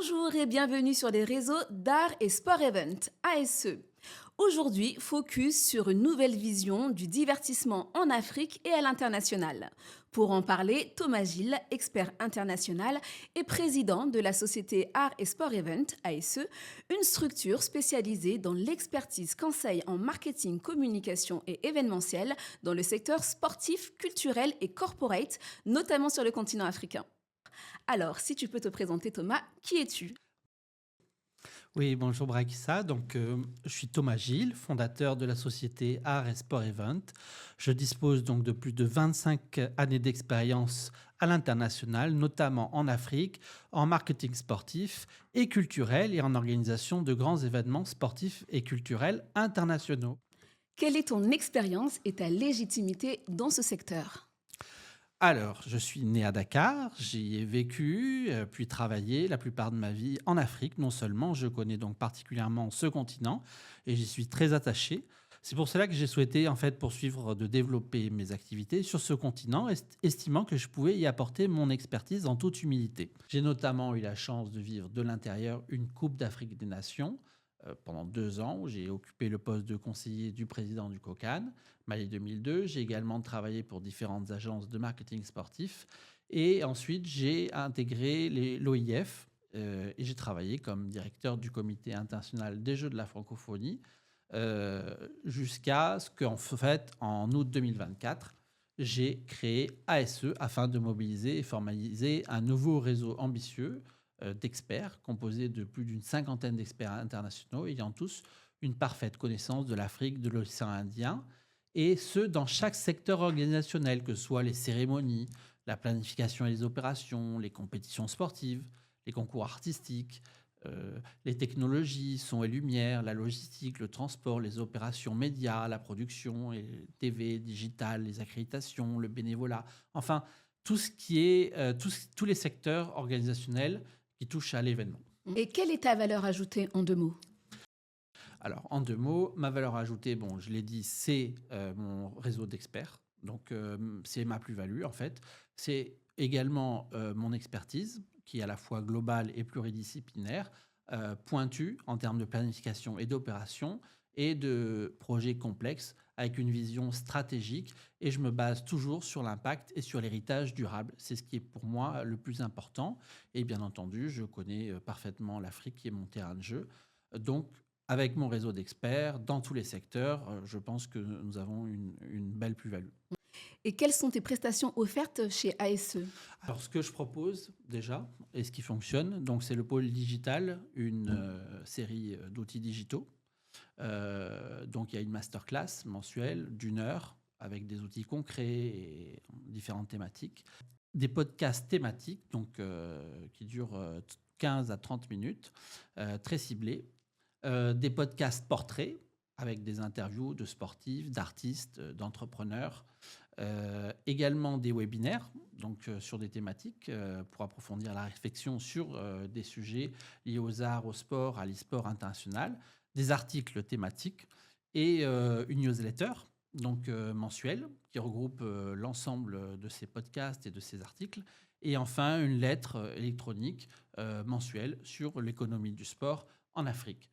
Bonjour et bienvenue sur les réseaux d'art et sport event, ASE. Aujourd'hui, focus sur une nouvelle vision du divertissement en Afrique et à l'international. Pour en parler, Thomas Gilles, expert international et président de la société Art et Sport Event, ASE, une structure spécialisée dans l'expertise conseil en marketing, communication et événementiel dans le secteur sportif, culturel et corporate, notamment sur le continent africain. Alors, si tu peux te présenter, Thomas, qui es-tu? Oui, bonjour Brakissa. Je suis Thomas Gilles, fondateur de la société Art et Sport Event. Je dispose donc de plus de 25 années d'expérience à l'international, notamment en Afrique, en marketing sportif et culturel et en organisation de grands événements sportifs et culturels internationaux. Quelle est ton expérience et ta légitimité dans ce secteur? Alors, je suis né à Dakar, j'y ai vécu, puis travaillé la plupart de ma vie en Afrique. Non seulement, je connais donc particulièrement ce continent et j'y suis très attaché. C'est pour cela que j'ai souhaité en fait poursuivre de développer mes activités sur ce continent, estimant que je pouvais y apporter mon expertise en toute humilité. J'ai notamment eu la chance de vivre de l'intérieur une Coupe d'Afrique des Nations pendant 2 ans, où j'ai occupé le poste de conseiller du président du COCAN. Mali 2002. J'ai également travaillé pour différentes agences de marketing sportif. Et ensuite, j'ai intégré l'OIF et j'ai travaillé comme directeur du comité international des Jeux de la francophonie jusqu'à ce qu'en fait, en août 2024, j'ai créé ASE afin de mobiliser et formaliser un nouveau réseau ambitieux d'experts composé de plus d'une cinquantaine d'experts internationaux ayant tous une parfaite connaissance de l'Afrique, de l'océan Indien, et ce, dans chaque secteur organisationnel, que ce soit les cérémonies, la planification et les opérations, les compétitions sportives, les concours artistiques, les technologies, son et lumière, la logistique, le transport, les opérations médias, la production, et TV, digital, les accréditations, le bénévolat, enfin, tout ce qui est, tous les secteurs organisationnels qui touchent à l'événement. Et quelle est ta valeur ajoutée en 2 mots? Alors, en 2 mots, ma valeur ajoutée, bon, je l'ai dit, c'est mon réseau d'experts. C'est ma plus-value, en fait. C'est également mon expertise, qui est à la fois globale et pluridisciplinaire, pointue en termes de planification et d'opération, et de projets complexes, avec une vision stratégique. Et je me base toujours sur l'impact et sur l'héritage durable. C'est ce qui est pour moi le plus important. Et bien entendu, je connais parfaitement l'Afrique, qui est mon terrain de jeu. Donc, avec mon réseau d'experts, dans tous les secteurs, je pense que nous avons une belle plus-value. Et quelles sont tes prestations offertes chez ASE? Alors, ce que je propose déjà, et ce qui fonctionne, donc c'est le pôle digital, une série d'outils digitaux. Donc, il y a une masterclass mensuelle d'1 heure avec des outils concrets et différentes thématiques. Des podcasts thématiques, qui durent 15 à 30 minutes, très ciblés. Des podcasts portraits avec des interviews de sportifs, d'artistes, d'entrepreneurs. Également des webinaires sur des thématiques pour approfondir la réflexion sur des sujets liés aux arts, au sport, à l'e-sport international. Des articles thématiques et une newsletter mensuelle qui regroupe l'ensemble de ces podcasts et de ces articles. Et enfin, une lettre électronique mensuelle sur l'économie du sport en Afrique.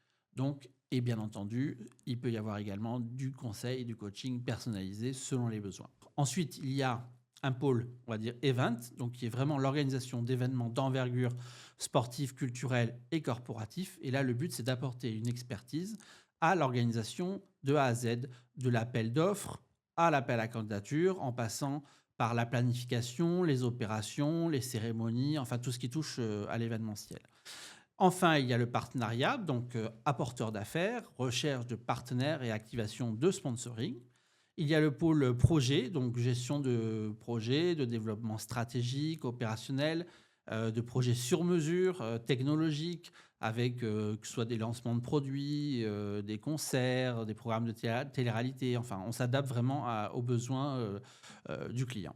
Et bien entendu, il peut y avoir également du conseil et du coaching personnalisé selon les besoins. Ensuite, il y a un pôle, on va dire, event, donc qui est vraiment l'organisation d'événements d'envergure sportive, culturelle et corporatif. Et là, le but, c'est d'apporter une expertise à l'organisation de A à Z, de l'appel d'offres à l'appel à candidature, en passant par la planification, les opérations, les cérémonies, enfin tout ce qui touche à l'événementiel. Enfin, il y a le partenariat, apporteur d'affaires, recherche de partenaires et activation de sponsoring. Il y a le pôle projet, donc gestion de projets, de développement stratégique, opérationnel, de projets sur mesure, technologiques, avec que ce soit des lancements de produits, des concerts, des programmes de télé-réalité. Enfin, on s'adapte vraiment aux besoins du client.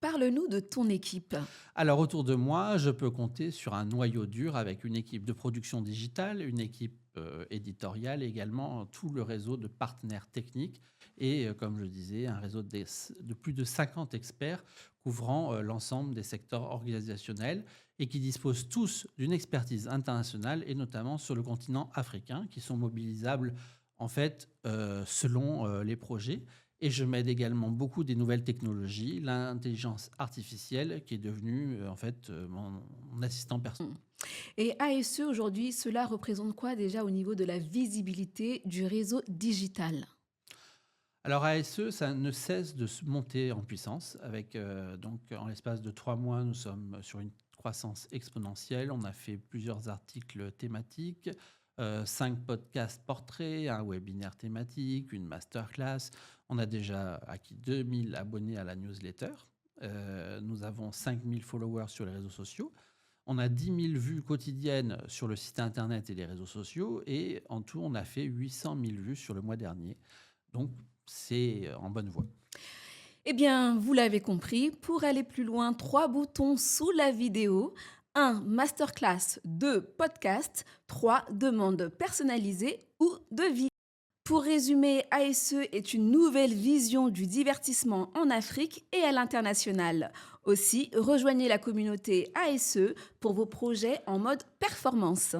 Parle-nous de ton équipe. Alors autour de moi, je peux compter sur un noyau dur avec une équipe de production digitale, une équipe éditoriale et également tout le réseau de partenaires techniques et, comme je disais, un réseau de plus de 50 experts couvrant l'ensemble des secteurs organisationnels et qui disposent tous d'une expertise internationale et notamment sur le continent africain, qui sont mobilisables en fait selon les projets. Et je m'aide également beaucoup des nouvelles technologies, l'intelligence artificielle qui est devenue en fait mon assistant personnel. Et ASE, aujourd'hui, cela représente quoi déjà au niveau de la visibilité du réseau digital? Alors ASE, ça ne cesse de se monter en puissance. Avec donc en l'espace de 3 mois, nous sommes sur une croissance exponentielle. On a fait plusieurs articles thématiques, 5 podcasts portraits, un webinaire thématique, une masterclass. On a déjà acquis 2000 abonnés à la newsletter. Nous avons 5000 followers sur les réseaux sociaux. On a 10 000 vues quotidiennes sur le site internet et les réseaux sociaux. Et en tout, on a fait 800 000 vues sur le mois dernier. Donc, c'est en bonne voie. Eh bien, vous l'avez compris, pour aller plus loin, 3 boutons sous la vidéo. 1. Masterclass. 2. Podcast. 3. Demande personnalisée ou de vie. Pour résumer, ASE est une nouvelle vision du divertissement en Afrique et à l'international. Aussi, rejoignez la communauté ASE pour vos projets en mode performance.